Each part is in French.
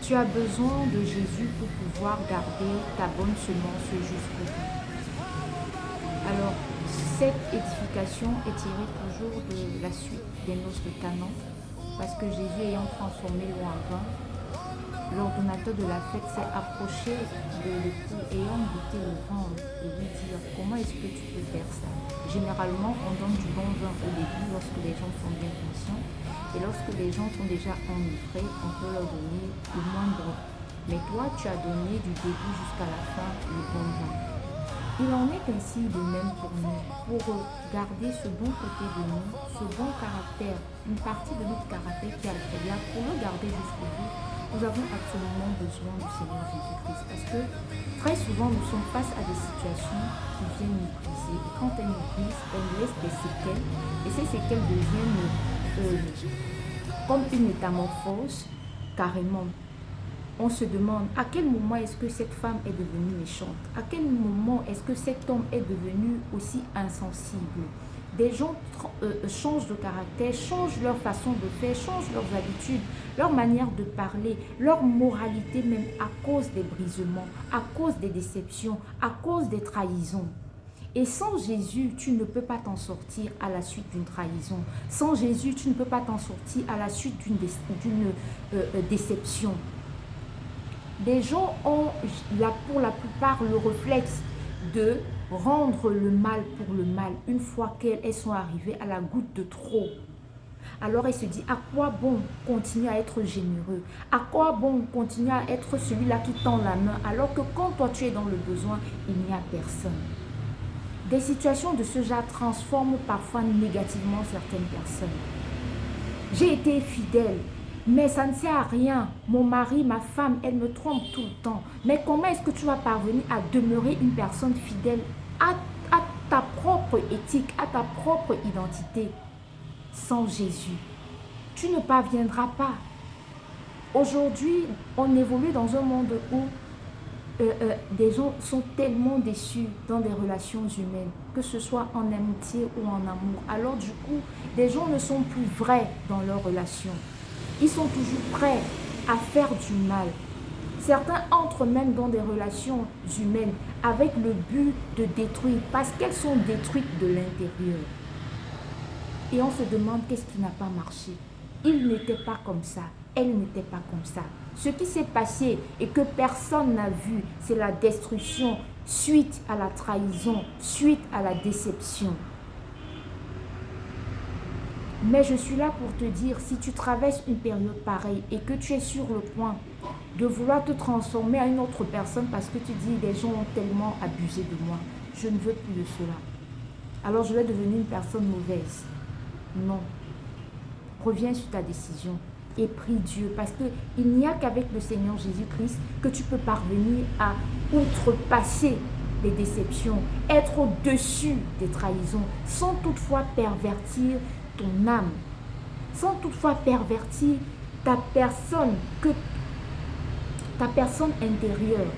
Tu as besoin de Jésus pour pouvoir garder ta bonne semence jusqu'au bout. Alors, cette édification est tirée toujours de la suite des noces de Canaan, parce que Jésus ayant transformé l'eau en vin, l'ordonnateur de la fête s'est approché de l'époux ayant goûté le vin et lui dire comment est-ce que tu peux faire ça. Généralement, on donne du bon vin au début lorsque les gens sont bien conscients, et lorsque les gens sont déjà enivrés, on peut leur donner le moins bon. Mais toi, tu as donné du début jusqu'à la fin le bon vin. Il en est ainsi de même pour nous, pour garder ce bon côté de nous, ce bon caractère, une partie de notre caractère qui est agréable, pour le garder jusqu'au bout. Nous avons absolument besoin du Seigneur Jésus-Christ parce que très souvent nous sommes face à des situations qui viennent nous briser. Et quand elles nous brisent, elles nous laissent des séquelles. Et ces séquelles deviennent comme une métamorphose carrément. On se demande à quel moment est-ce que cette femme est devenue méchante? À quel moment est-ce que cet homme est devenu aussi insensible? Des gens changent de caractère, changent leur façon de faire, changent leurs habitudes, leur manière de parler, leur moralité même à cause des brisements, à cause des déceptions, à cause des trahisons. Et sans Jésus, tu ne peux pas t'en sortir à la suite d'une trahison. Sans Jésus, tu ne peux pas t'en sortir à la suite d'une déception. Les gens ont pour la plupart le réflexe de rendre le mal pour le mal une fois qu'elles sont arrivées à la goutte de trop. Alors elle se dit, à quoi bon continuer à être généreux? À quoi bon continuer à être celui-là qui tend la main alors que quand toi tu es dans le besoin, il n'y a personne. Des situations de ce genre transforment parfois négativement certaines personnes. J'ai été fidèle, mais ça ne sert à rien. Mon mari, ma femme, elle me trompe tout le temps. Mais comment est-ce que tu vas parvenir à demeurer une personne fidèle à ta propre éthique, à ta propre identité sans Jésus? Tu ne parviendras pas. Aujourd'hui, on évolue dans un monde où des gens sont tellement déçus dans des relations humaines, que ce soit en amitié ou en amour. Alors du coup, des gens ne sont plus vrais dans leurs relations. Ils sont toujours prêts à faire du mal. Certains entrent même dans des relations humaines avec le but de détruire, parce qu'elles sont détruites de l'intérieur. Et on se demande qu'est-ce qui n'a pas marché. Il n'était pas comme ça, elle n'était pas comme ça. Ce qui s'est passé et que personne n'a vu, c'est la destruction suite à la trahison, suite à la déception. Mais je suis là pour te dire, si tu traverses une période pareille et que tu es sur le point de vouloir te transformer à une autre personne parce que tu dis, les gens ont tellement abusé de moi, je ne veux plus de cela. Alors je vais devenir une personne mauvaise. Non. Reviens sur ta décision et prie Dieu, parce qu'il n'y a qu'avec le Seigneur Jésus-Christ que tu peux parvenir à outrepasser les déceptions, être au-dessus des trahisons, sans toutefois pervertir ton âme, sans toutefois pervertir ta personne intérieure.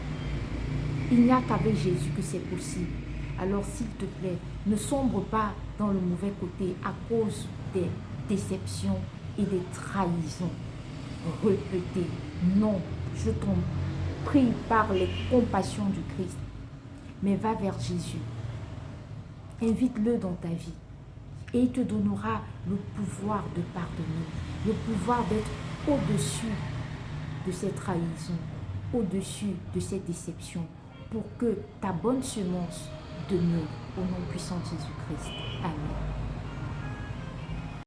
Il n'y a qu'avec Jésus que c'est possible. Alors s'il te plaît, ne sombre pas dans le mauvais côté à cause des déceptions et des trahisons répétées. Non, je t'en prie par les compassions du Christ. Mais va vers Jésus. Invite-le dans ta vie. Et il te donnera le pouvoir de pardonner, le pouvoir d'être au-dessus de ces trahisons, au-dessus de ces déceptions, pour que ta bonne semence demeure au nom puissant de Jésus-Christ. Amen.